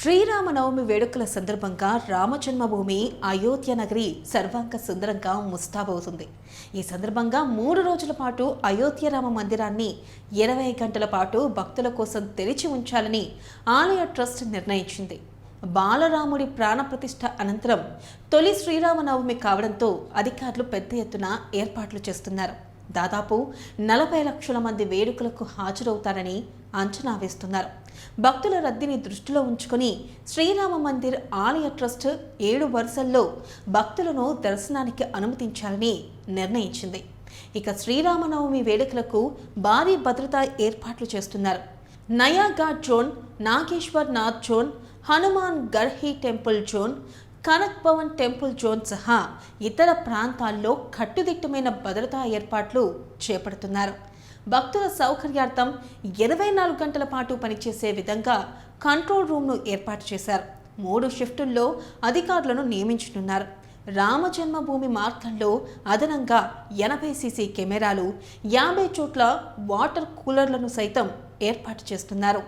శ్రీరామనవమి వేడుకల సందర్భంగా రామజన్మభూమి అయోధ్య నగరి సర్వాంగ సుందరంగా ముస్తాబవుతుంది. ఈ సందర్భంగా 3 రోజుల పాటు అయోధ్య రామ మందిరాన్ని 20 గంటల పాటు భక్తుల కోసం తెరిచి ఉంచాలని ఆలయ ట్రస్ట్ నిర్ణయించింది. బాలరాముడి ప్రాణప్రతిష్ఠ అనంతరం తొలి శ్రీరామనవమి కావడంతో అధికారులు పెద్ద ఎత్తున ఏర్పాట్లు చేస్తున్నారు. దాదాపు 40 లక్షల మంది వేడుకలకు హాజరవుతారని అంచనా వేస్తున్నారు. భక్తుల రద్దీని దృష్టిలో ఉంచుకొని శ్రీరామ మందిర్ ఆలయ ట్రస్ట్ 7 వరుసల్లో భక్తులను దర్శనానికి అనుమతించాలని నిర్ణయించింది. ఇక శ్రీరామనవమి వేడుకలకు భారీ భద్రతా ఏర్పాట్లు చేస్తున్నారు. Nayaghat zone, Nageshwar Nath zone, Hanuman Garhi temple zone, Kanak Bhavan temple zone సహా ఇతర ప్రాంతాల్లో కట్టుదిట్టమైన భద్రతా ఏర్పాట్లు చేపడుతున్నారు. భక్తుల సౌకర్యార్థం 24 గంటల పాటు పనిచేసే విధంగా కంట్రోల్ రూమ్ను ఏర్పాటు చేశారు. 3 షిఫ్టుల్లో అధికారులను నియమించనున్నారు. రామజన్మభూమి మార్గంలో అదనంగా 80 సీసీ కెమెరాలు, 50 చోట్ల వాటర్ కూలర్లను సైతం ఏర్పాటు చేస్తున్నారు.